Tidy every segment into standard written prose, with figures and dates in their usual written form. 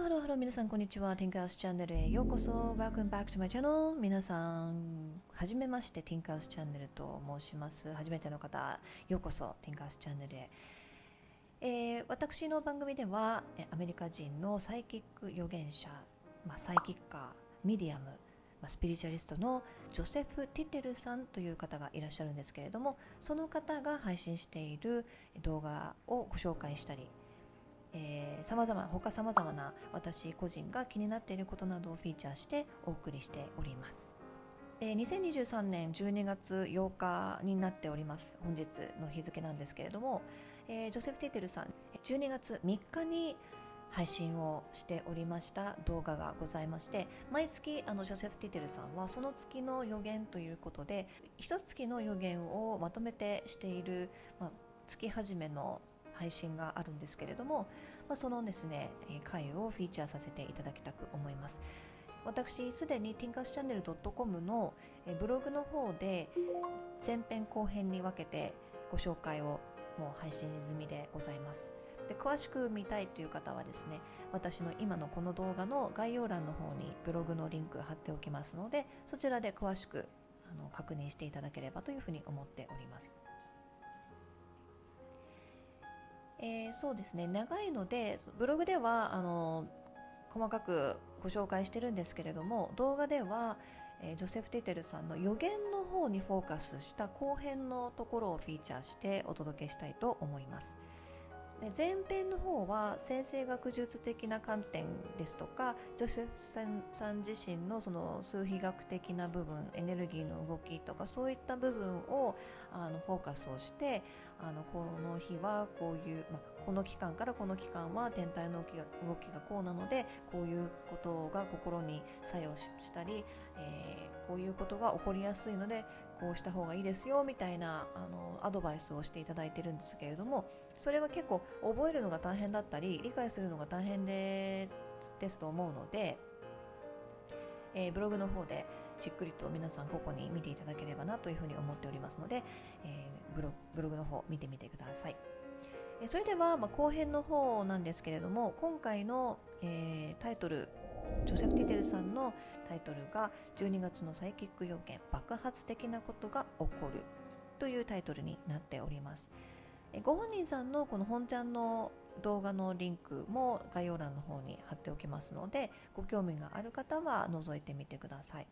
ハロー、皆さんこんにちは。Thinkers チャンネルへようこそ。Welcome back to my channel。皆さん、はじめまして。Thinkers チャンネルと申します。初めての方、ようこそ Thinkers チャンネルへ。私の番組では、アメリカ人のサイキック預言者、サイキッカー、ミディアム、スピリチュアリストのジョセフ・ティテルさんという方がいらっしゃるんですけれども、その方が配信している動画をご紹介したり、さまざまな私個人が気になっていることなどをフィーチャーしてお送りしております。2023年12月8日になっております。本日の日付なんですけれども、ジョセフ・ティテルさん12月3日に配信をしておりました動画がございまして、毎月ジョセフ・ティテルさんはその月の予言ということで一月の予言をまとめてしている、月始めの配信があるんですけれども、そのですね回をフィーチャーさせていただきたく思います。私すでに tinkerschannel.com のブログの方で前編後編に分けてご紹介をもう配信済みでございます。で詳しく見たいという方はですね、私の今のこの動画の概要欄の方にブログのリンク貼っておきますので、そちらで詳しく確認していただければというふうに思っております。そうですね、長いのでブログでは細かくご紹介してるんですけれども、動画では、ジョセフ・ティテルさんの予言の方にフォーカスした後編のところをフィーチャーしてお届けしたいと思います。で前編の方は先生学術的な観点ですとか、ジョセフさん自身のその数比学的な部分、エネルギーの動きとかそういった部分をフォーカスをして、この日はこういう、この期間からこの期間は天体の動きがこうなので、こういうことが心に作用したり、こういうことが起こりやすいのでこうした方がいいですよみたいなアドバイスをしていただいてるんですけれども、それは結構覚えるのが大変だったり理解するのが大変ですと思うので、ブログの方でじっくりと皆さんここに見ていただければなというふうに思っておりますので、ブログの方見てみてください。それでは、後編の方なんですけれども、今回の、タイトル、ジョセフ・ティテルさんのタイトルが12月のサイキック予言、爆発的なことが起こるというタイトルになっております。ご本人さんのこの本ちゃんの動画のリンクも概要欄の方に貼っておきますので、ご興味がある方は覗いてみてください。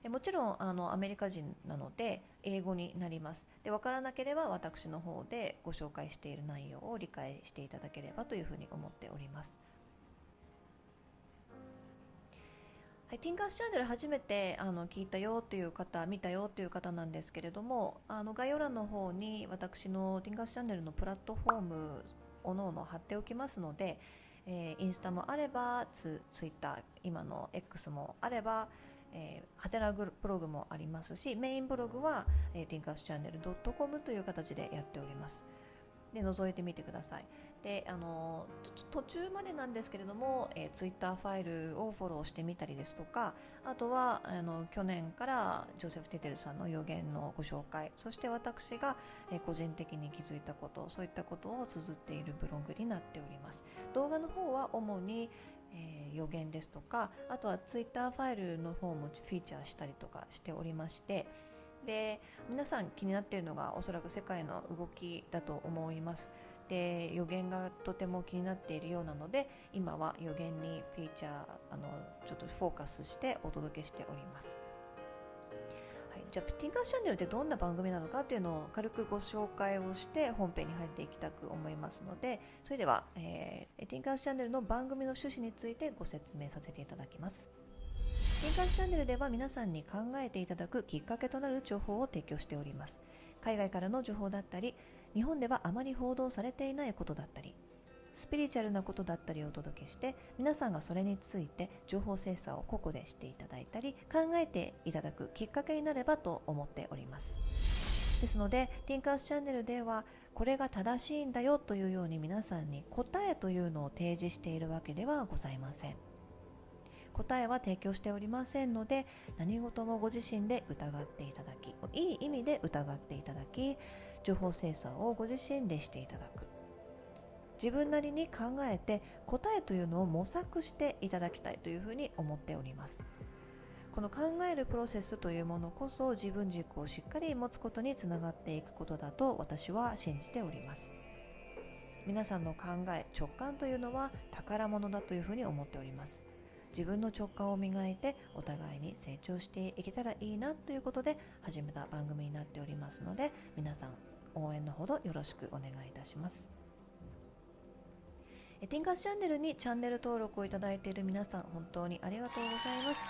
もちろんアメリカ人なので英語になります。で分からなければ私の方でご紹介している内容を理解していただければというふうに思っております。はい、ティンカースチャンネル初めて聞いたよという方、見たよという方なんですけれども、概要欄の方に私のティンカースチャンネルのプラットフォームおのおの貼っておきますので、インスタもあればツイッター、今の X もあれば、ハテナブログもありますし、メインブログは、tinkerschannel.com という形でやっております。で覗いてみてください。で途中までなんですけれども、ツイッターファイルをフォローしてみたりですとか、あとは去年からジョセフ・テテルさんの予言のご紹介、そして私が、個人的に気づいたこと、そういったことを綴っているブログになっております。動画の方は主に、予言ですとか、あとはツイッターファイルの方もフィーチャーしたりとかしておりまして、で皆さん気になっているのがおそらく世界の動きだと思います。で予言がとても気になっているようなので、今は予言にフィーチャーちょっとフォーカスしてお届けしております。はい、じゃあティンカーチャンネルってどんな番組なのかっていうのを軽くご紹介をして本編に入っていきたく思いますので、それでは、ティンカーチャンネルの番組の趣旨についてご説明させていただきます。ティンカーチャンネルでは皆さんに考えていただくきっかけとなる情報を提供しております。海外からの情報だったり、日本ではあまり報道されていないことだったり、スピリチュアルなことだったりをお届けして、皆さんがそれについて情報精査を個々でしていただいたり、考えていただくきっかけになればと思っております。ですので、ティンカースチャンネルではこれが正しいんだよというように皆さんに答えというのを提示しているわけではございません。答えは提供しておりませんので、何事もご自身で疑っていただき、いい意味で疑っていただき、情報精査をご自身でしていただく。自分なりに考えて答えというのを模索していただきたいというふうに思っております。この考えるプロセスというものこそ自分軸をしっかり持つことにつながっていくことだと私は信じております。皆さんの考え、直感というのは宝物だというふうに思っております。自分の直感を磨いてお互いに成長していけたらいいなということで始めた番組になっておりますので、皆さん応援のほどよろしくお願いいたします。ティンカースチャンネルにチャンネル登録をいただいている皆さん、本当にありがとうございます。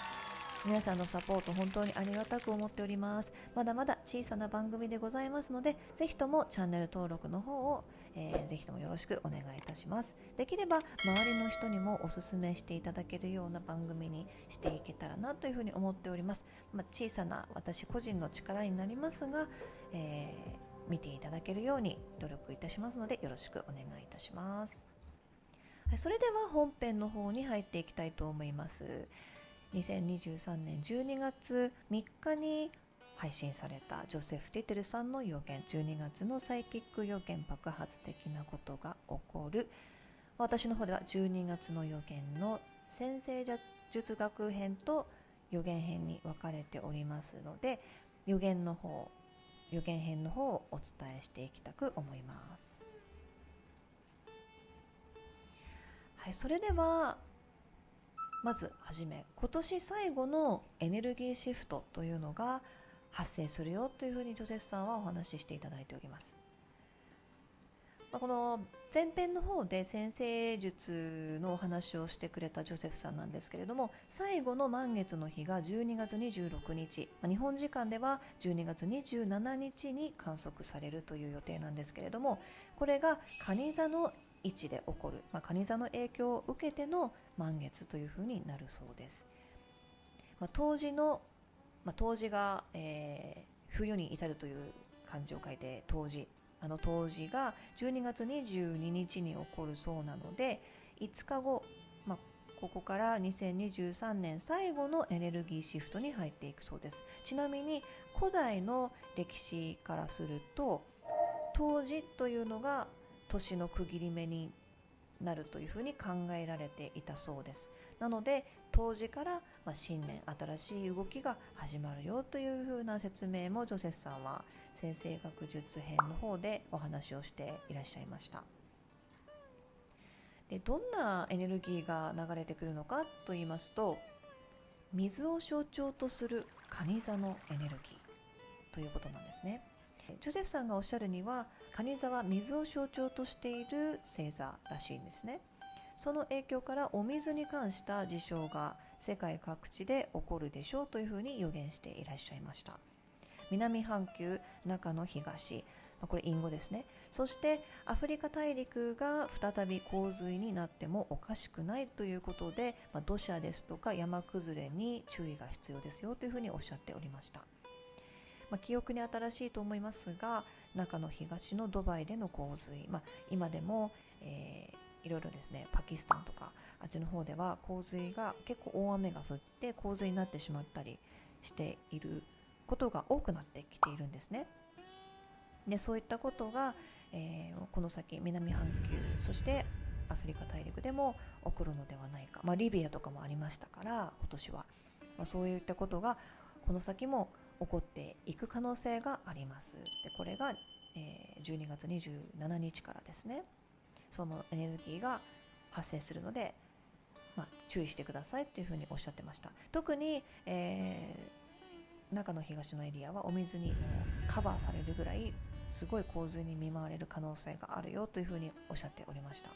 皆さんのサポート本当にありがたく思っております。まだまだ小さな番組でございますので、ぜひともチャンネル登録の方を、ぜひともよろしくお願いいたします。できれば周りの人にもおすすめしていただけるような番組にしていけたらなというふうに思っております。小さな私個人の力になりますが、見ていただけるように努力いたしますのでよろしくお願いいたします。それでは本編の方に入っていきたいと思います。2023年12月3日に配信されたジョセフ・ティテルさんの予言、12月のサイキック予言、爆発的なことが起こる。私の方では12月の予言の先生術学編と予言編に分かれておりますので、予言編の方をお伝えしていきたく思います。はい、それではまずはじめ、今年最後のエネルギーシフトというのが発生するよというふうにジョセフさんはお話ししていただいております。この前編の方で先生術のお話をしてくれたジョセフさんなんですけれども、最後の満月の日が12月26日、日本時間では12月27日に観測されるという予定なんですけれども、これが蟹座の位置で起こる、蟹座の影響を受けての満月というふうになるそうです。冬至が、冬に至るという漢字を書いて冬至、冬至が12月22日に起こるそうなので、5日後、ここから2023年最後のエネルギーシフトに入っていくそうです。ちなみに古代の歴史からすると、冬至というのが年の区切り目になるというふうに考えられていたそうです。なので冬至から、新年新しい動きが始まるよというふうな説明もジョセフさんは先生学術編の方でお話をしていらっしゃいました。で、どんなエネルギーが流れてくるのかと言いますと、水を象徴とする蟹座のエネルギーということなんですね。ジョセフさんがおっしゃるには、蟹座は水を象徴としている星座らしいんですね。その影響からお水に関した事象が世界各地で起こるでしょうというふうに予言していらっしゃいました。南半球、中の東、これ隠語ですね。そしてアフリカ大陸が再び洪水になってもおかしくないということで、土砂ですとか山崩れに注意が必要ですよというふうにおっしゃっておりました。記憶に新しいと思いますが、中の東のドバイでの洪水、今でも、いろいろですね、パキスタンとかあっちの方では洪水が結構大雨が降って洪水になってしまったりしていることが多くなってきているんですね。で、そういったことが、この先南半球、そしてアフリカ大陸でも起こるのではないか、リビアとかもありましたから今年は、そういったことがこの先も起こっていく可能性があります。で、これが、12月27日からですね、そのエネルギーが発生するので、注意してくださいというふうにおっしゃってました。特に、中の東のエリアはお水にカバーされるぐらいすごい洪水に見舞われる可能性があるよというふうにおっしゃっておりました。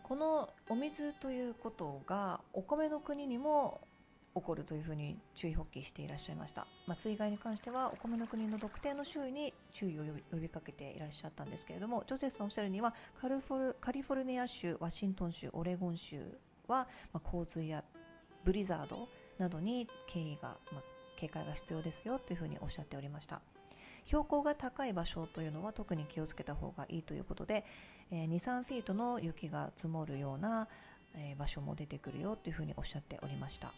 このお水ということがお米の国にも起こるというふうに注意喚起していらっしゃいました。水害に関してはお米の国の特定の州に注意を呼びかけていらっしゃったんですけれども、ジョセフさんおっしゃるにはカリフォルニア州、ワシントン州、オレゴン州は、洪水やブリザードなどに警戒が必要ですよというふうにおっしゃっておりました。標高が高い場所というのは特に気をつけた方がいいということで、2、3フィートの雪が積もるような場所も出てくるよというふうにおっしゃっておりました。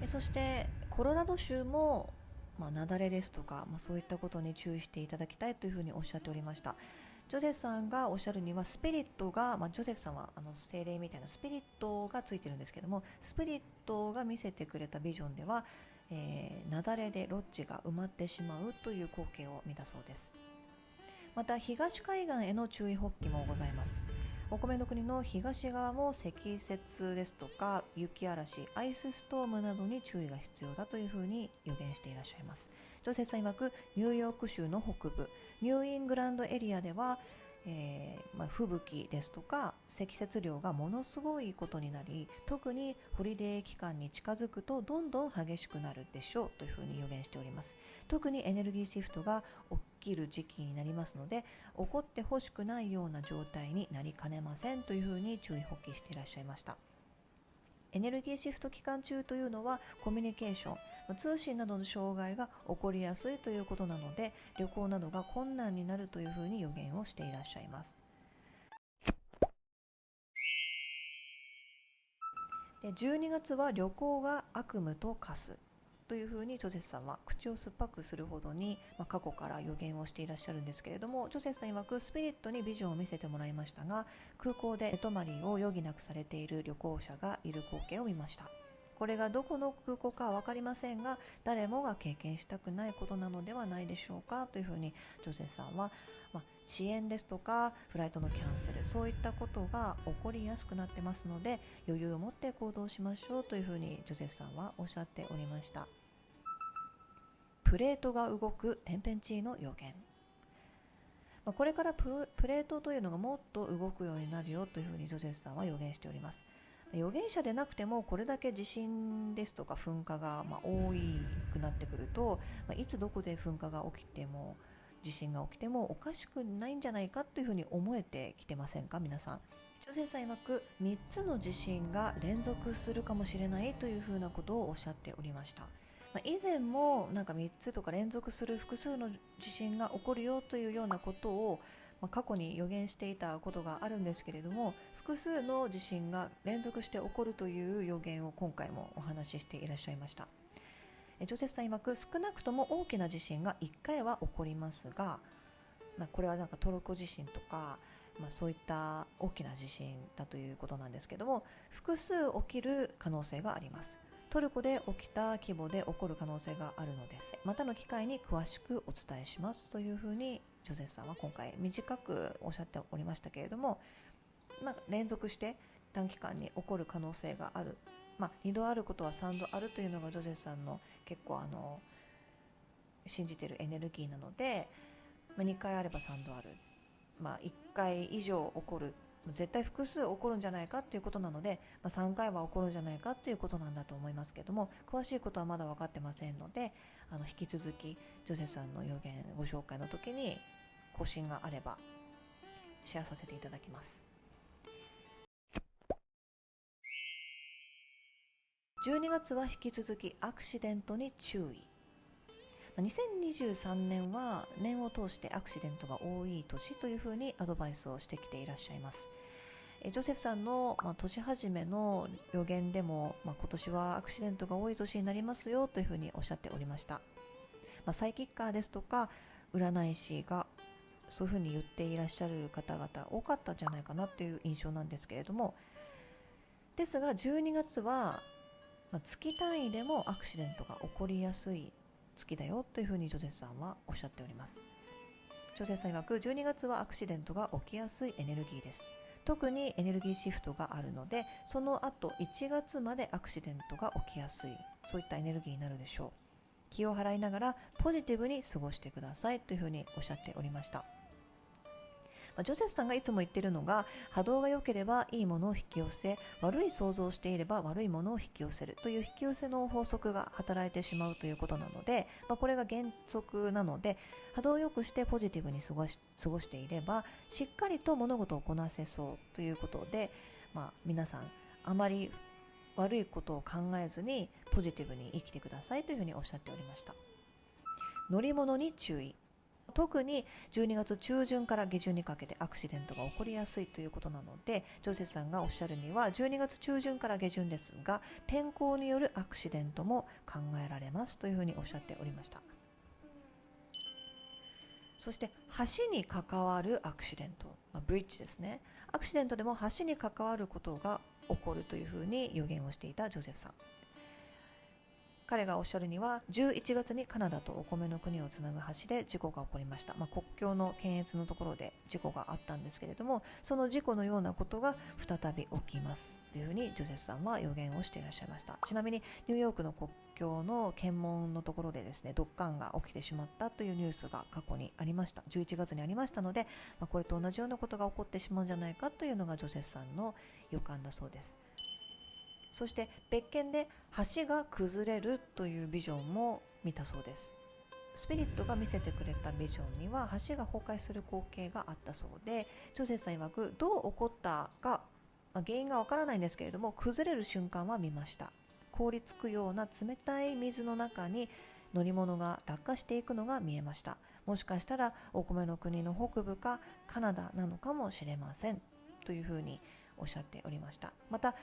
そしてコロラド州も雪崩ですとか、そういったことに注意していただきたいというふうにおっしゃっておりました。ジョセフさんがおっしゃるにはスピリットが、ジョセフさんは精霊みたいなスピリットがついてるんですけども、スピリットが見せてくれたビジョンでは、雪崩でロッジが埋まってしまうという光景を見たそうです。また東海岸への注意報記もございます。お米の国の東側も積雪ですとか雪嵐、アイスストームなどに注意が必要だというふうに予言していらっしゃいます。ジョセフさん曰くニューヨーク州の北部、ニューイングランドエリアでは、吹雪ですとか積雪量がものすごいことになり、特にホリデー期間に近づくとどんどん激しくなるでしょうというふうに予言しております。特にエネルギーシフトが起きる時期になりますので、起こってほしくないような状態になりかねませんというふうに注意報記していらっしゃいました。エネルギーシフト期間中というのはコミュニケーション、通信などの障害が起こりやすいということなので、旅行などが困難になるというふうに予言をしていらっしゃいます。で、12月は旅行が悪夢と化すというふうにジョセフさんは口を酸っぱくするほどに、過去から予言をしていらっしゃるんですけれども、ジョセフさん曰くスピリットにビジョンを見せてもらいましたが、空港で寝泊まりを余儀なくされている旅行者がいる光景を見ました。これがどこの空港かは分かりませんが、誰もが経験したくないことなのではないでしょうかというふうにジョセフさんは、遅延ですとかフライトのキャンセル、そういったことが起こりやすくなってますので、余裕を持って行動しましょうというふうにジョセフさんはおっしゃっておりました。プレートが動く天変地異の予言。これからプレートというのがもっと動くようになるよというふうにジョセフさんは予言しております。預言者でなくてもこれだけ地震ですとか噴火が多くなってくると、いつどこで噴火が起きても地震が起きてもおかしくないんじゃないかというふうに思えてきてませんか皆さん。ジョセフさん曰く3つの地震が連続するかもしれないというふうなことをおっしゃっておりました。以前も3つとか連続する複数の地震が起こるよというようなことを過去に予言していたことがあるんですけれども、複数の地震が連続して起こるという予言を今回もお話ししていらっしゃいました。ジョセフさん曰く少なくとも大きな地震が1回は起こりますが、これはトルコ地震とか、そういった大きな地震だということなんですけども、複数起きる可能性があります。トルコで起きた規模で起こる可能性があるのです。またの機会に詳しくお伝えしますというふうにジョセフさんは今回短くおっしゃっておりましたけれども、連続して短期間に起こる可能性がある、2度あることは3度あるというのがジョセフさんの結構信じているエネルギーなので、2回あれば3度ある、1回以上起こる、絶対複数起こるんじゃないかということなので、3回は起こるんじゃないかということなんだと思いますけども、詳しいことはまだ分かってませんので、引き続きジョセフさんの予言ご紹介の時に更新があればシェアさせていただきます。12月は引き続きアクシデントに注意。2023年は年を通してアクシデントが多い年というふうにアドバイスをしてきていらっしゃいます。ジョセフさんの年始めの予言でも、今年はアクシデントが多い年になりますよというふうにおっしゃっておりました。サイキッカーですとか占い師がそういうふうに言っていらっしゃる方々多かったんじゃないかなという印象なんですけれども、ですが12月は月単位でもアクシデントが起こりやすい月だよというふうにジョセフさんはおっしゃっております。ジョセフさん曰く12月はアクシデントが起きやすいエネルギーです。特にエネルギーシフトがあるので、その後1月までアクシデントが起きやすい、そういったエネルギーになるでしょう。気を払いながらポジティブに過ごしてくださいというふうにおっしゃっておりました。ジョセフさんがいつも言っているのが、波動が良ければいいものを引き寄せ、悪い想像をしていれば悪いものを引き寄せるという引き寄せの法則が働いてしまうということなので、これが原則なので、波動を良くしてポジティブに過ごしていればしっかりと物事をこなせそうということで、皆さんあまり悪いことを考えずにポジティブに生きてくださいというふうにおっしゃっておりました。乗り物に注意。特に12月中旬から下旬にかけてアクシデントが起こりやすいということなので、ジョセフさんがおっしゃるには12月中旬から下旬ですが、天候によるアクシデントも考えられますというふうにおっしゃっておりました。そして橋に関わるアクシデント、ブリッジですね。アクシデントでも橋に関わることが起こるというふうに予言をしていたジョセフさん。彼がおっしゃるには、11月にカナダとお米の国をつなぐ橋で事故が起こりました。国境の検閲のところで事故があったんですけれども、その事故のようなことが再び起きますというふうにジョセフさんは予言をしていらっしゃいました。ちなみにニューヨークの国境の検問のところでですね、ドッカンが起きてしまったというニュースが過去にありました。11月にありましたので、これと同じようなことが起こってしまうんじゃないかというのがジョセフさんの予感だそうです。そして別件で橋が崩れるというビジョンも見たそうです。スピリットが見せてくれたビジョンには橋が崩壊する光景があったそうで、ジョセフさん曰くどう起こったか、原因がわからないんですけれども、崩れる瞬間は見ました。凍りつくような冷たい水の中に乗り物が落下していくのが見えました。もしかしたらお米の国の北部かカナダなのかもしれませんというふうにおっしゃっておりました。また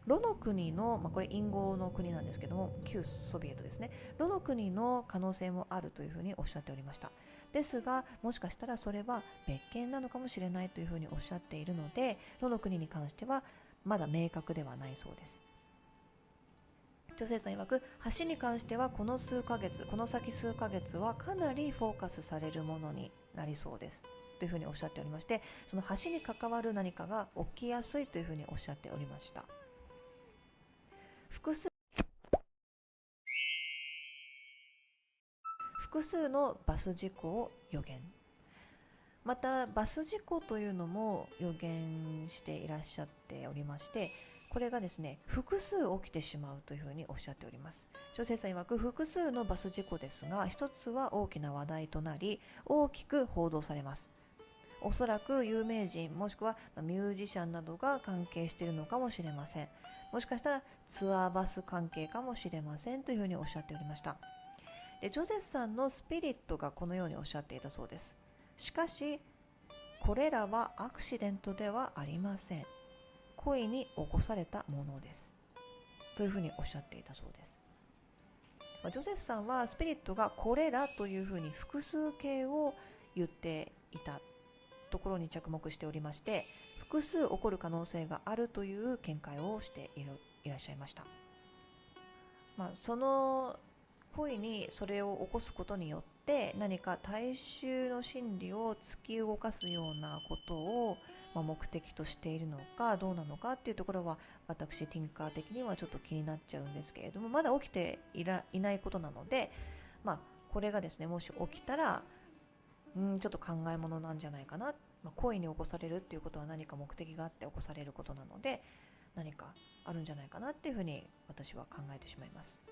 ロの国の、これ隠語の国なんですけども、旧ソビエトですね。ロの国の可能性もあるというふうにおっしゃっておりました。ですが、もしかしたらそれは別件なのかもしれないというふうにおっしゃっているので、ロの国に関してはまだ明確ではないそうです。女性さん曰く、橋に関してはこの先数ヶ月はかなりフォーカスされるものになりそうですというふうにおっしゃっておりまして、その橋に関わる何かが起きやすいというふうにおっしゃっておりました。複数のバス事故を予言。またバス事故というのも予言していらっしゃっておりまして、これがですね、複数起きてしまうというふうにおっしゃっております。女性さん曰く、複数のバス事故ですが、一つは大きな話題となり大きく報道されます。おそらく有名人もしくはミュージシャンなどが関係しているのかもしれません。もしかしたらツアーバス関係かもしれませんというふうにおっしゃっておりました。でジョゼフさんのスピリットがこのようにおっしゃっていたそうです。しかしこれらはアクシデントではありません。故意に起こされたものですというふうにおっしゃっていたそうです。ジョセフさんはスピリットがこれらというふうに複数形を言っていたところに着目しておりまして、複数起こる可能性があるという見解をしていらっしゃいました。その故意にそれを起こすことによって何か大衆の心理を突き動かすようなことを、目的としているのかどうなのかっていうところは、私ティンカー的にはちょっと気になっちゃうんですけれども、まだ起きていないことなので、これがですね、もし起きたらちょっと考えものなんじゃないかな。故意に起こされるっていうことは何か目的があって起こされることなので、何かあるんじゃないかなっていうふうに私は考えてしまいます。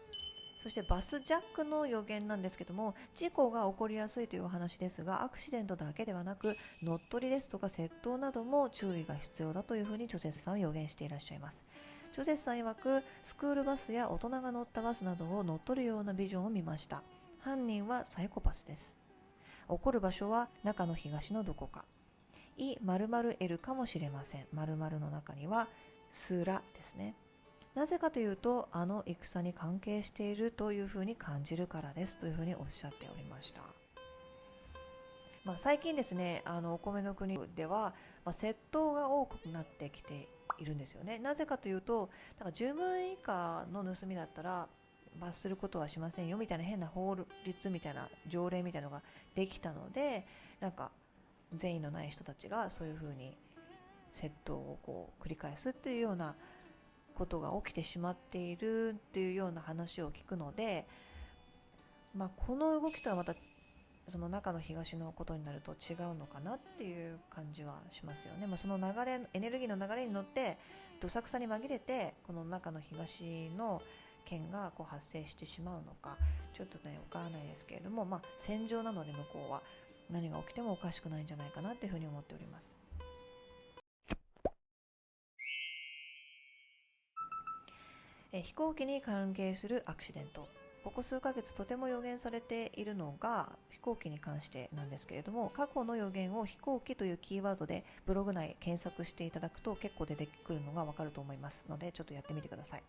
そしてバスジャックの予言なんですけども、事故が起こりやすいというお話ですが、アクシデントだけではなく乗っ取りですとか窃盗なども注意が必要だというふうにジョセフさんは予言していらっしゃいます。ジョセフさん曰く、スクールバスや大人が乗ったバスなどを乗っ取るようなビジョンを見ました。犯人はサイコパスです。起こる場所は中の東のどこか、I○○L かもしれません。〇〇の中にはスラですね。なぜかというと、あの戦に関係しているというふうに感じるからですというふうにおっしゃっておりました。最近ですね、お米の国では、窃盗が多くなってきているんですよね。なぜかというと、だから10万円以下の盗みだったら罰することはしませんよみたいな変な法律みたいな条例みたいなのができたので、善意のない人たちがそういうふうに窃盗を繰り返すっていうようなことが起きてしまっているっていうような話を聞くので、この動きとはまたその中の東のことになると違うのかなっていう感じはしますよね。その流れ、エネルギーの流れに乗ってどさくさに紛れてこの中の東の件が発生してしまうのかちょっとねわからないですけれども、戦場なので向こうは何が起きてもおかしくないんじゃないかなというふうに思っております。飛行機に関係するアクシデント、ここ数ヶ月とても予言されているのが飛行機に関してなんですけれども、過去の予言を飛行機というキーワードでブログ内検索していただくと結構出てくるのがわかると思いますので、ちょっとやってみてください。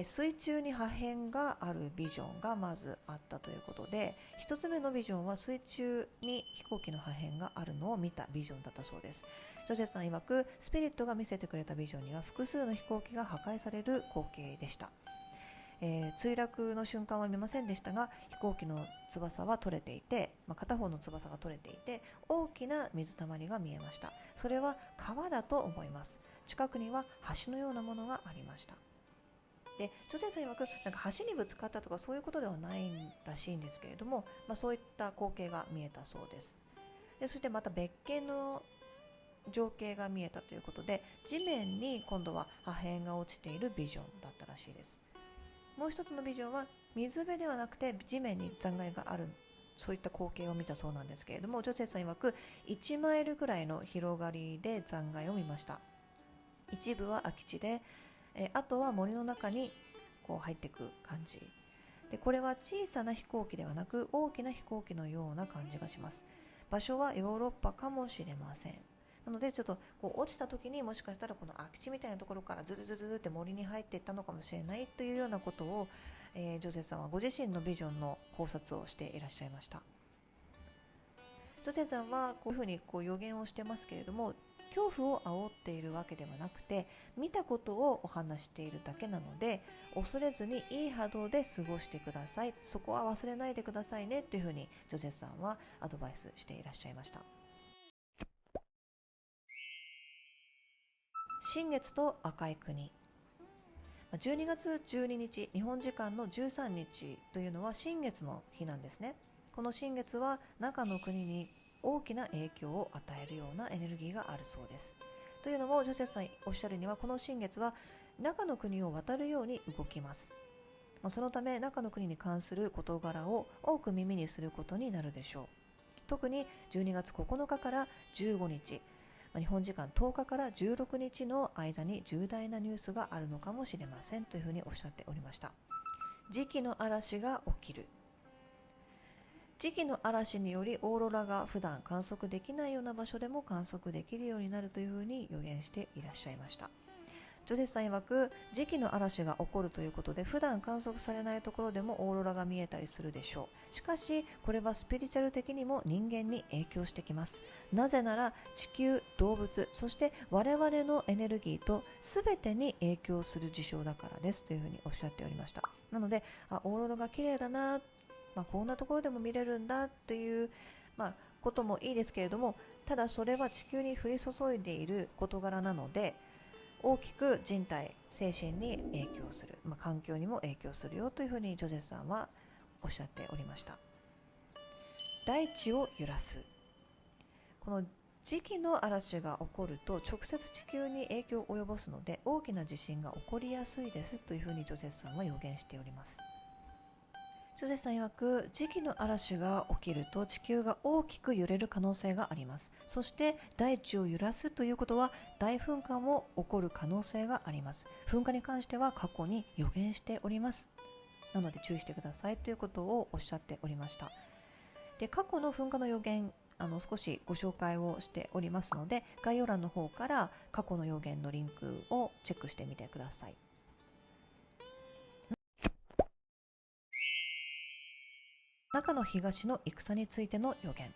水中に破片があるビジョンがまずあったということで、一つ目のビジョンは水中に飛行機の破片があるのを見たビジョンだったそうです。ジョセフさん曰く、スピリットが見せてくれたビジョンには複数の飛行機が破壊される光景でした。墜落の瞬間は見ませんでしたが、飛行機の翼は取れていて、片方の翼が取れていて、大きな水たまりが見えました。それは川だと思います。近くには橋のようなものがありました。で、ジョセフさん曰く、なんか橋にぶつかったとかそういうことではないらしいんですけれども、そういった光景が見えたそうです。で、そしてまた別件の情景が見えたということで、地面に今度は破片が落ちているビジョンだったらしいです。もう一つのビジョンは水辺ではなくて地面に残骸がある、そういった光景を見たそうなんですけれども、ジョセフさん曰く1マイルぐらいの広がりで残骸を見ました。一部は空き地で、あとは森の中にこう入っていく感じで、これは小さな飛行機ではなく大きな飛行機のような感じがします。場所はヨーロッパかもしれません。なのでちょっとこう落ちた時にもしかしたらこの空き地みたいなところからズズズズって森に入っていったのかもしれないというようなことを、ジョセフさんはご自身のビジョンの考察をしていらっしゃいました。ジョセフさんはこういうふうにこう予言をしてますけれども、恐怖を煽っているわけではなくて、見たことをお話しているだけなので、恐れずにいい波動で過ごしてください、そこは忘れないでくださいねというふうにジョセフさんはアドバイスしていらっしゃいました。新月と赤い国、12月12日日本時間の13日というのは新月の日なんですね。この新月は中の国に大きな影響を与えるようなエネルギーがあるそうです。というのもジョセフさんおっしゃるには、この新月は中の国を渡るように動きます。そのため中の国に関する事柄を多く耳にすることになるでしょう。特に12月9日から15日、日本時間10日から16日の間に重大なニュースがあるのかもしれませんというふうにおっしゃっておりました。磁気の嵐が起きる。磁気の嵐によりオーロラが普段観測できないような場所でも観測できるようになるというふうに予言していらっしゃいました。ジョセフさん曰く、磁気の嵐が起こるということで普段観測されないところでもオーロラが見えたりするでしょう。しかしこれはスピリチュアル的にも人間に影響してきます。なぜなら地球、動物、そして我々のエネルギーと全てに影響する事象だからですというふうにおっしゃっておりました。なのでオーロラが綺麗だな、こんなところでも見れるんだという、こともいいですけれども、ただそれは地球に降り注いでいる事柄なので、大きく人体、精神に影響する、環境にも影響するよというふうにジョゼフさんはおっしゃっておりました。大地を揺らす。この磁気の嵐が起こると直接地球に影響を及ぼすので、大きな地震が起こりやすいですというふうにジョゼフさんは予言しております。ジョゼフさん曰く、磁気の嵐が起きると地球が大きく揺れる可能性があります。そして大地を揺らすということは大噴火も起こる可能性があります。噴火に関しては過去に予言しております。なので注意してくださいということをおっしゃっておりました。で、過去の噴火の予言、少しご紹介をしておりますので、概要欄の方から過去の予言のリンクをチェックしてみてください。中の東の戦についての予言。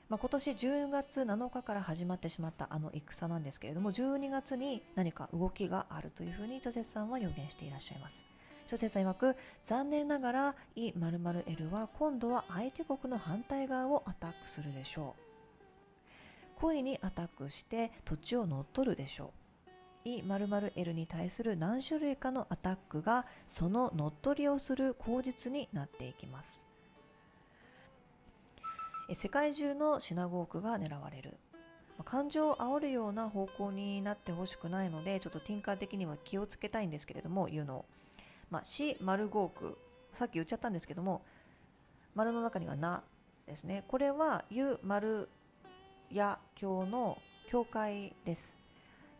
今年10月7日から始まってしまった戦なんですけれども、12月に何か動きがあるというふうにジョセフさんは予言していらっしゃいます。ジョセフさん曰く、残念ながらイ○○Lは今度は相手国の反対側をアタックするでしょう。故意にアタックして土地を乗っ取るでしょう。イ○○Lに対する何種類かのアタックがその乗っ取りをする口実になっていきます。世界中のシナゴークが狙われる。感情を煽るような方向になってほしくないので、ちょっとティンカー的には気をつけたいんですけれども、言うのを。シマルゴーク、さっき言っちゃったんですけども、丸の中にはなですね。これはユマルヤ教の教会です。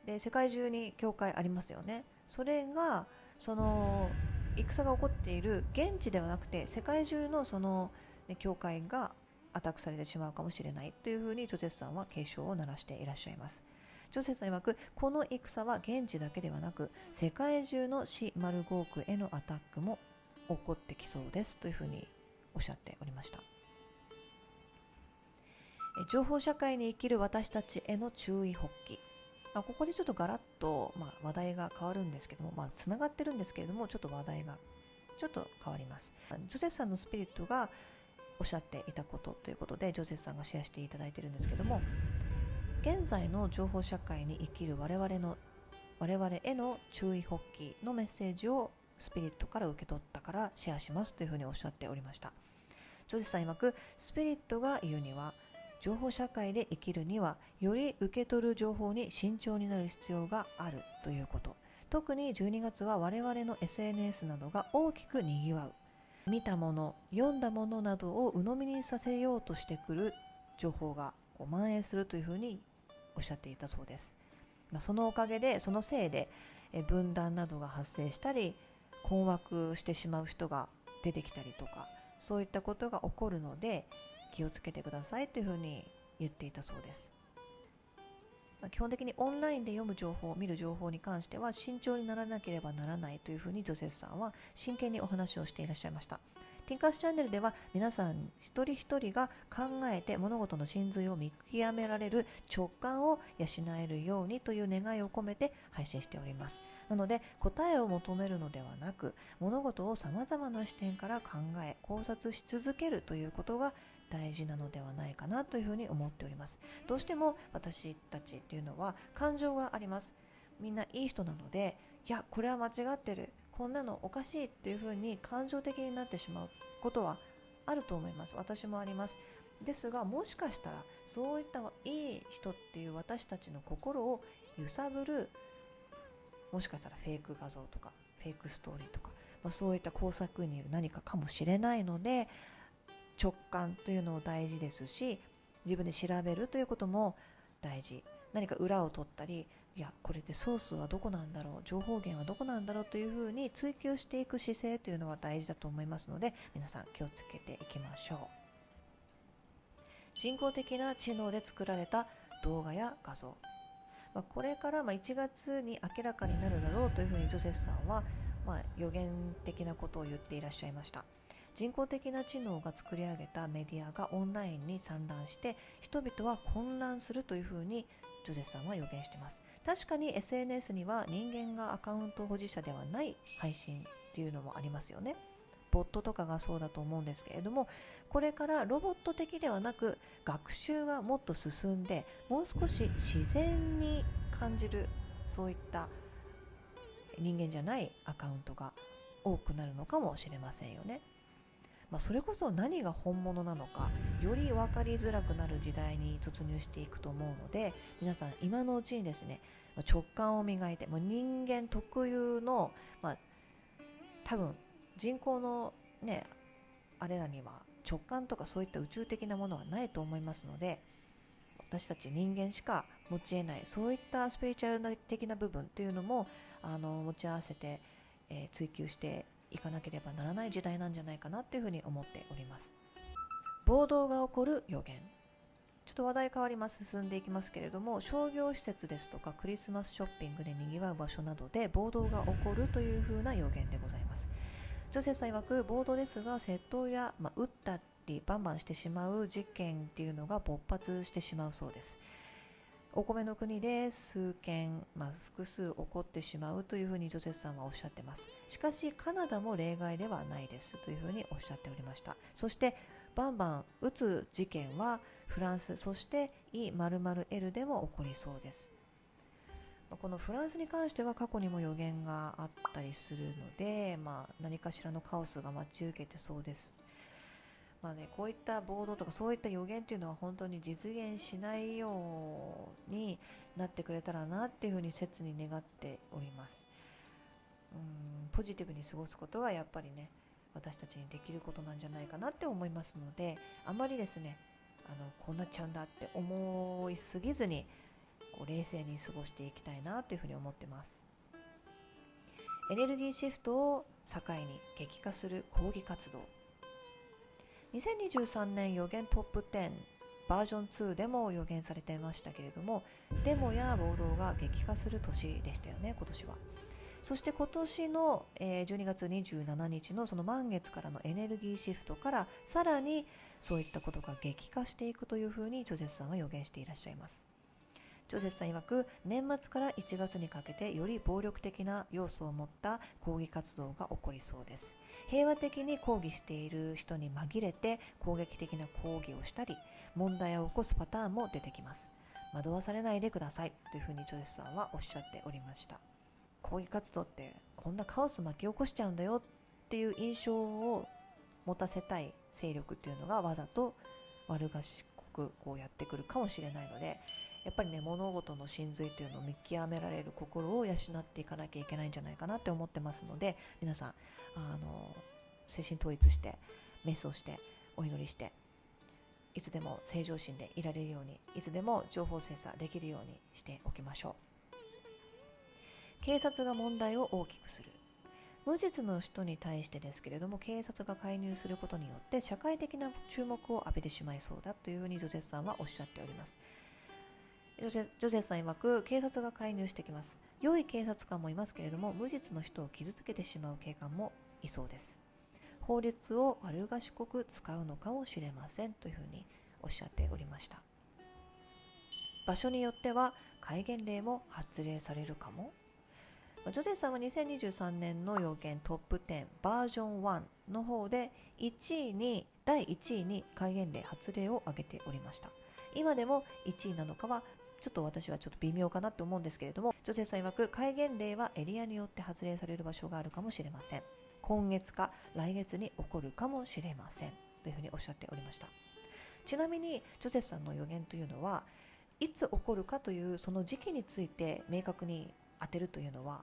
で、世界中に教会ありますよね。それがその戦が起こっている現地ではなくて、世界中のその、教会がアタックされてしまうかもしれないというふうにジョゼフさんは警鐘を鳴らしていらっしゃいます。ジョセフさん曰く、この戦は現地だけではなく世界中の死マルゴークへのアタックも起こってきそうですというふうにおっしゃっておりました。情報社会に生きる私たちへの注意喚起。ここでちょっとガラッと、話題が変わるんですけども、つながってるんですけれども、ちょっと話題がちょっと変わります。ジョセフさんのスピリットがおっしゃっていたことということで、ジョセフさんがシェアしていただいてるんですけども、現在の情報社会に生きる我々への注意喚起のメッセージをスピリットから受け取ったからシェアしますというふうにおっしゃっておりました。ジョセフさん曰く、スピリットが言うには、情報社会で生きるにはより受け取る情報に慎重になる必要があるということ。特に12月は我々の SNS などが大きくにぎわう。見たもの、読んだものなどを鵜呑みにさせようとしてくる情報が蔓延するというふうにおっしゃっていたそうです。そのおかげで、そのせいで分断などが発生したり、困惑してしまう人が出てきたりとか、そういったことが起こるので気をつけてくださいというふうに言っていたそうです。基本的にオンラインで読む情報、見る情報に関しては慎重にならなければならないというふうにジョセフさんは真剣にお話をしていらっしゃいました。ティンカースチャンネルでは皆さん一人一人が考えて物事の真髄を見極められる直感を養えるようにという願いを込めて配信しております。なので答えを求めるのではなく、物事をさまざまな視点から考え考察し続けるということが大事なのではないかなというふうに思っております。どうしても私たちっていうのは感情があります。みんないい人なので、いやこれは間違ってる、こんなのおかしいっていうふうに感情的になってしまうことはあると思います。私もあります。ですが、もしかしたらそういったいい人っていう私たちの心を揺さぶる、もしかしたらフェイク画像とかフェイクストーリーとか、そういった工作による何かかもしれないので、直感というのを大事ですし、自分で調べるということも大事。何か裏を取ったり、いやこれってソースはどこなんだろう、情報源はどこなんだろうというふうに追求していく姿勢というのは大事だと思いますので、皆さん気をつけていきましょう。人工的な知能で作られた動画や画像、これから1月に明らかになるだろうというふうにジョセフさんは予言的なことを言っていらっしゃいました。人工的な知能が作り上げたメディアがオンラインに散乱して人々は混乱するというふうにジョセフさんは予言しています。確かに SNS には人間がアカウント保持者ではない配信っていうのもありますよね。ボットとかがそうだと思うんですけれども、これからロボット的ではなく学習がもっと進んで、もう少し自然に感じる、そういった人間じゃないアカウントが多くなるのかもしれませんよね。それこそ何が本物なのかより分かりづらくなる時代に突入していくと思うので、皆さん今のうちにですね、直感を磨いて、人間特有の、多分人工のね、あれらには直感とかそういった宇宙的なものはないと思いますので、私たち人間しか持ち得ないそういったスピリチュアル的な部分というのも持ち合わせて、追求していかなければならない時代なんじゃないかなっていうふうに思っております。暴動が起こる予言。ちょっと話題変わります。進んでいきますけれども、商業施設ですとかクリスマスショッピングでにぎわう場所などで暴動が起こるというふうな予言でございます。ジョセフさん曰く、暴動ですが窃盗や、撃ったりバンバンしてしまう事件っていうのが勃発してしまうそうです。お米の国で数件、複数起こってしまうというふうにジョセフさんはおっしゃってます。しかしカナダも例外ではないですというふうにおっしゃっておりました。そしてバンバン撃つ事件はフランス、そして E○○L でも起こりそうです。このフランスに関しては過去にも予言があったりするので、何かしらのカオスが待ち受けてそうです。こういった暴動とかそういった予言っていうのは本当に実現しないようになってくれたらなっていうふうに切に願っております。ポジティブに過ごすことはやっぱりね、私たちにできることなんじゃないかなって思いますので、あまりですね、こうなっちゃうんだって思いすぎずに冷静に過ごしていきたいなというふうに思ってます。エネルギーシフトを境に激化する抗議活動。2023年予言トップ10バージョン2でも予言されていましたけれども、デモや暴動が激化する年でしたよね、今年は。そして今年の12月27日のその満月からのエネルギーシフトから、さらにそういったことが激化していくというふうにジョゼスさんは予言していらっしゃいます。ジョゼスさん曰く、年末から1月にかけてより暴力的な要素を持った抗議活動が起こりそうです。平和的に抗議している人に紛れて攻撃的な抗議をしたり、問題を起こすパターンも出てきます。惑わされないでくださいというふうにジョゼスさんはおっしゃっておりました。抗議活動ってこんなカオス巻き起こしちゃうんだよっていう印象を持たせたい勢力っていうのがわざと悪賢くこうやってくるかもしれないので、やっぱりね、物事の真髄というのを見極められる心を養っていかなきゃいけないんじゃないかなって思ってますので、皆さん精神統一して瞑想してお祈りして、いつでも正常心でいられるように、いつでも情報精査できるようにしておきましょう。警察が問題を大きくする。無実の人に対してですけれども、警察が介入することによって社会的な注目を浴びてしまいそうだというふうにジョゼスさんはおっしゃっております。ジョゼスさん曰く、警察が介入してきます。良い警察官もいますけれども、無実の人を傷つけてしまう警官もいそうです。法律を悪賢く使うのかもしれませんというふうにおっしゃっておりました。場所によっては戒厳令も発令されるかも。ジョゼスさんは2023年の予言トップ10バージョン1の方で第1位に戒厳令発令を挙げておりました。今でも1位なのかはちょっと私はちょっと微妙かなと思うんですけれども、ジョゼスさん曰く、戒厳令はエリアによって発令される場所があるかもしれません。今月か来月に起こるかもしれませんというふうにおっしゃっておりました。ちなみにジョゼスさんの予言というのは、いつ起こるかというその時期について明確に当てるというのは、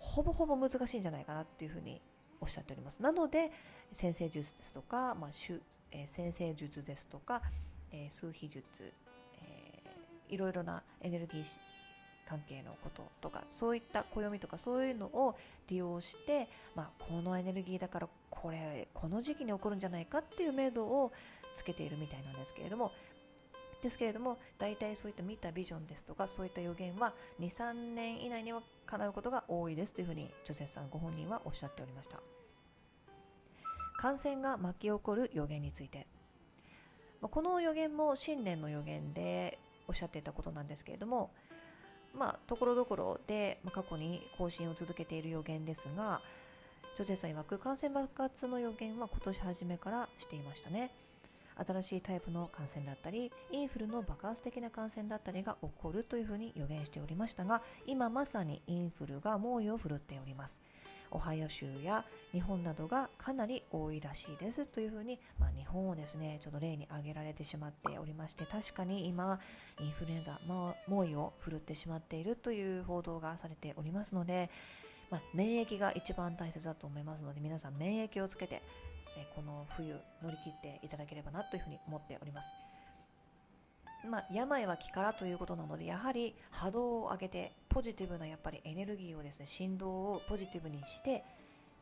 ほぼほぼ難しいんじゃないかなっていうふうにおっしゃっております。なので占星術ですとか、占星術ですとか、数秘術、いろいろなエネルギー関係のこととか、そういった暦とかそういうのを利用して、このエネルギーだからこの時期に起こるんじゃないかっていう明度をつけているみたいなんですけれども、大体そういった見たビジョンですとか、そういった予言は 2,3 年以内には叶うことが多いですというふうにジョセフさんご本人はおっしゃっておりました。感染が巻き起こる予言について、この予言も新年の予言でおっしゃっていたことなんですけれども、ところどころで過去に更新を続けている予言ですが、ジョセフさん曰く、感染爆発の予言は今年初めからしていましたね。新しいタイプの感染だったり、インフルの爆発的な感染だったりが起こるというふうに予言しておりましたが、今まさにインフルが猛威を振るっております。オハイオ州や日本などがかなり多いらしいですというふうに、日本をですねちょっと例に挙げられてしまっておりまして、確かに今インフルエンザ、猛威を振るってしまっているという報道がされておりますので、免疫が一番大切だと思いますので、皆さん免疫をつけてこの冬乗り切っていただければなというふうに思っております。病は気からということなので、やはり波動を上げてポジティブなやっぱりエネルギーをですね、振動をポジティブにして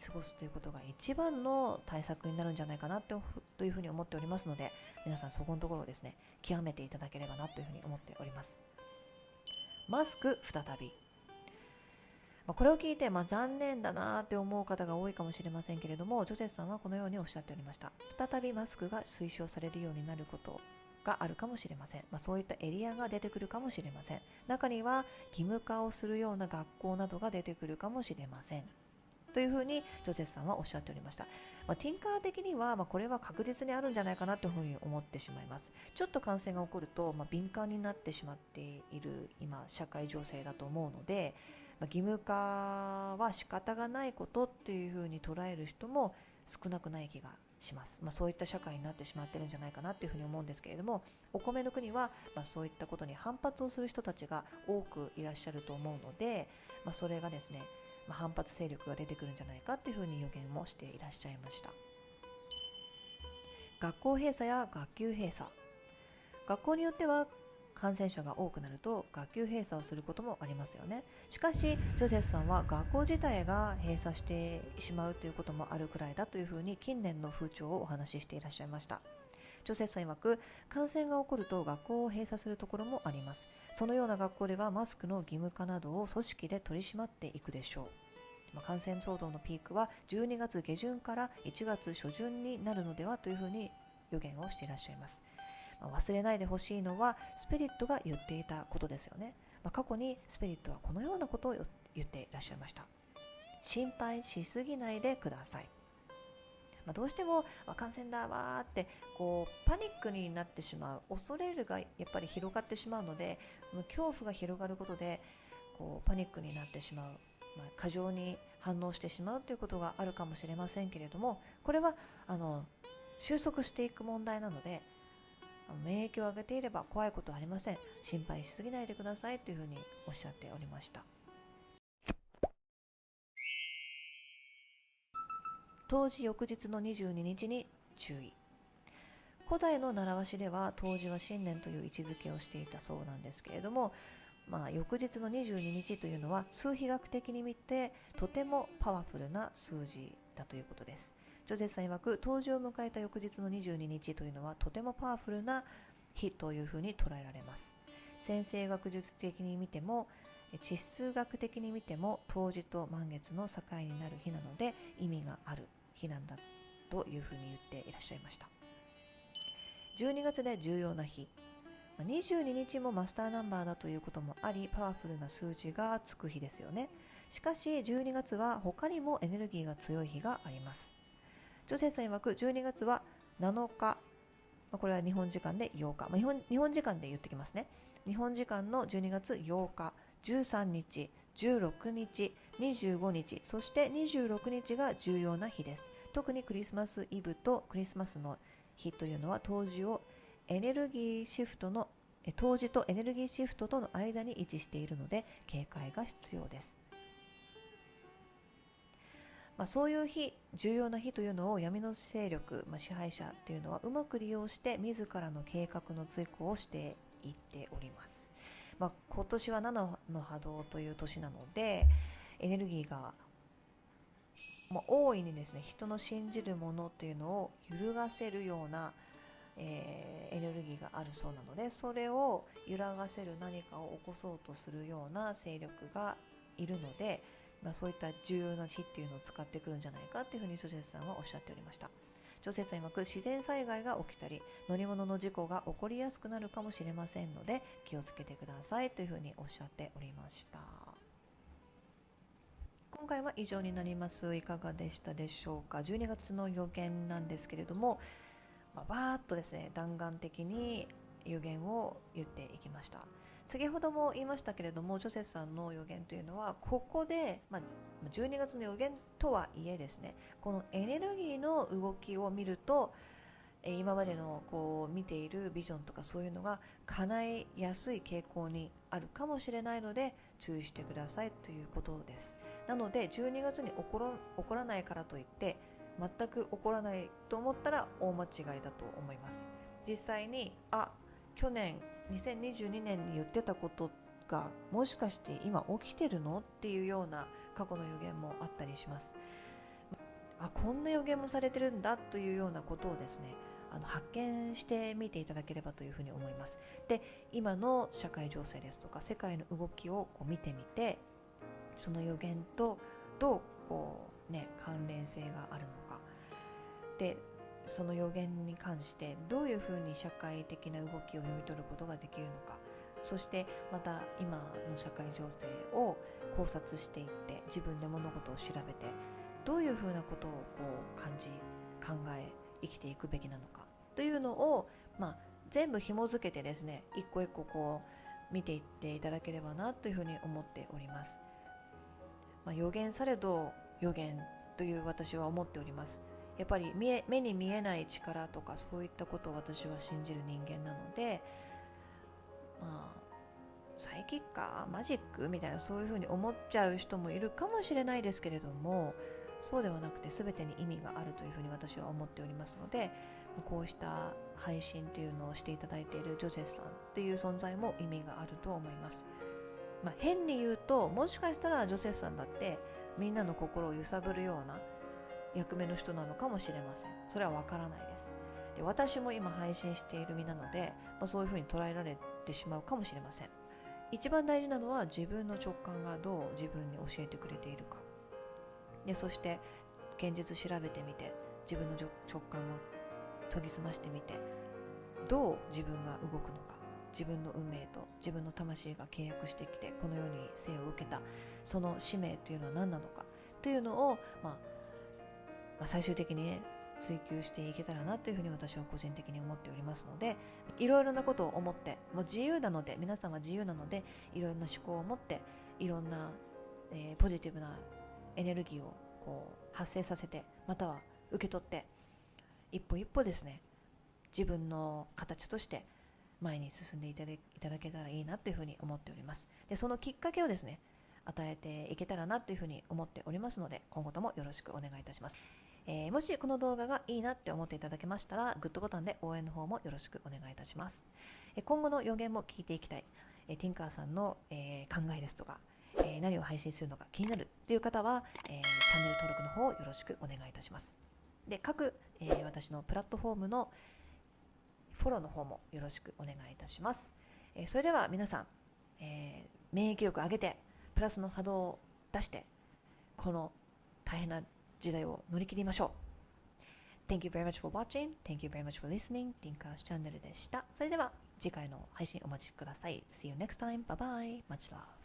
過ごすということが一番の対策になるんじゃないかなというふうに思っておりますので、皆さんそこのところをですね極めていただければなというふうに思っております。マスク再び、これを聞いて残念だなって思う方が多いかもしれませんけれども、ジョセフさんはこのようにおっしゃっておりました。再びマスクが推奨されるようになることがあるかもしれません。そういったエリアが出てくるかもしれません。中には義務化をするような学校などが出てくるかもしれませんというふうにジョセフさんはおっしゃっておりました。ティンカー的には、これは確実にあるんじゃないかなというふうに思ってしまいます。ちょっと感染が起こると、敏感になってしまっている今社会情勢だと思うので、義務化は仕方がないことっていうふうに捉える人も少なくない気がします。そういった社会になってしまってるんじゃないかなっていうふうに思うんですけれども、お米の国は、そういったことに反発をする人たちが多くいらっしゃると思うので、それがですね、反発勢力が出てくるんじゃないかっていうふうに予言もしていらっしゃいました。学校閉鎖や学級閉鎖、学校によっては感染者が多くなると学級閉鎖をすることもありますよね。しかしジョセフさんは学校自体が閉鎖してしまうということもあるくらいだというふうに近年の風潮をお話ししていらっしゃいました。ジョセフさん曰く、感染が起こると学校を閉鎖するところもあります。そのような学校ではマスクの義務化などを組織で取り締まっていくでしょう。感染騒動のピークは12月下旬から1月初旬になるのではというふうに予言をしていらっしゃいます。忘れないでほしいのはスピリットが言っていたことですよね。過去にスピリットはこのようなことを言っていらっしゃいました。心配しすぎないでください。どうしても感染だわーってパニックになってしまう、恐れるがやっぱり広がってしまうので、恐怖が広がることでパニックになってしまう、過剰に反応してしまうということがあるかもしれませんけれども、これは収束していく問題なので、免疫を上げていれば怖いことはありません。心配しすぎないでくださいというふうにおっしゃっておりました。冬至翌日の22日に注意。古代の習わしでは冬至は新年という位置づけをしていたそうなんですけれども、翌日の22日というのは数比学的に見てとてもパワフルな数字だということです。ジョゼフさん曰く、冬至を迎えた翌日の22日というのはとてもパワフルな日というふうに捉えられます。先生学術的に見ても地質学的に見ても冬至と満月の境になる日なので意味がある日なんだというふうに言っていらっしゃいました。12月で重要な日、22日もマスターナンバーだということもありパワフルな数字がつく日ですよね。しかし12月は他にもエネルギーが強い日があります。ジョセフさん曰く、12月は7日、これは日本時間で8日、日本時間で言ってきますね。日本時間の12月8日、13日、16日、25日、そして26日が重要な日です。特にクリスマスイブとクリスマスの日というのは冬至とエネルギーシフトとの間に位置しているので警戒が必要です。そういう日、重要な日というのを闇の勢力、支配者というのはうまく利用して自らの計画の遂行をしていっております。今年は7の波動という年なので、エネルギーが大いにですね、人の信じるものというのを揺るがせるような、エネルギーがあるそうなので、それを揺らがせる何かを起こそうとするような勢力がいるので、そういった重要な日っていうのを使ってくるんじゃないかっていうふうにジョセフさんはおっしゃっておりました。ジョセフさん曰く、自然災害が起きたり乗り物の事故が起こりやすくなるかもしれませんので気をつけてくださいというふうにおっしゃっておりました。今回は以上になります。いかがでしたでしょうか。12月の予言なんですけれども、バーッとですね、弾丸的に予言を言っていきました。先ほども言いましたけれども、ジョセフさんの予言というのはここで、12月の予言とはいえですね、このエネルギーの動きを見ると今までの見ているビジョンとかそういうのが叶いやすい傾向にあるかもしれないので注意してくださいということです。なので12月に起こらないからといって全く起こらないと思ったら大間違いだと思います。実際に去年2022年に言ってたことがもしかして今起きてるのっていうような過去の予言もあったりします。こんな予言もされてるんだというようなことをですね、発見してみていただければというふうに思います。で、今の社会情勢ですとか世界の動きを見てみて、その予言とどう関連性があるのかで、その予言に関してどういうふうに社会的な動きを読み取ることができるのか、そしてまた今の社会情勢を考察していって自分で物事を調べてどういうふうなことを感じ考え生きていくべきなのかというのを、全部紐付けてですね、一個一個見ていっていただければなというふうに思っております。予言されど予言という私は思っております。やっぱり目に見えない力とかそういったことを私は信じる人間なので、サイキッカーマジックみたいなそういうふうに思っちゃう人もいるかもしれないですけれども、そうではなくて全てに意味があるというふうに私は思っておりますので、こうした配信というのをしていただいているジョセフさんっていう存在も意味があると思います。変に言うともしかしたらジョセフさんだってみんなの心を揺さぶるような役目の人なのかもしれません。それはわからないです。で、私も今配信している身なので、そういうふうに捉えられてしまうかもしれません。一番大事なのは自分の直感がどう自分に教えてくれているかで、そして現実調べてみて、自分の直感を研ぎ澄ましてみて、どう自分が動くのか、自分の運命と自分の魂が契約してきてこの世に生を受けたその使命というのは何なのかというのを、最終的にね追求していけたらなというふうに私は個人的に思っておりますので、いろいろなことを思って、もう自由なので、皆さんは自由なので、いろんな思考を持っていろんな、ポジティブなエネルギーを発生させて、または受け取って、一歩一歩ですね、自分の形として前に進んでいただけたらいいなというふうに思っております。で、そのきっかけをですね、与えていけたらなというふうに思っておりますので、今後ともよろしくお願いいたします。もしこの動画がいいなって思っていただけましたら、グッドボタンで応援の方もよろしくお願いいたします。今後の予言も聞いていきたい、ティンカーさんの、考えですとか、何を配信するのか気になるという方は、チャンネル登録の方をよろしくお願いいたします。で、各、私のプラットフォームのフォローの方もよろしくお願いいたします。それでは皆さん、免疫力上げてプラスの波動を出してこの大変な時代を乗り切りましょう。Thank you very much for watching. Thank you very much for listening. Tinker's Channel でした。それでは次回の配信お待ちください。See you next time. Bye bye. Much love.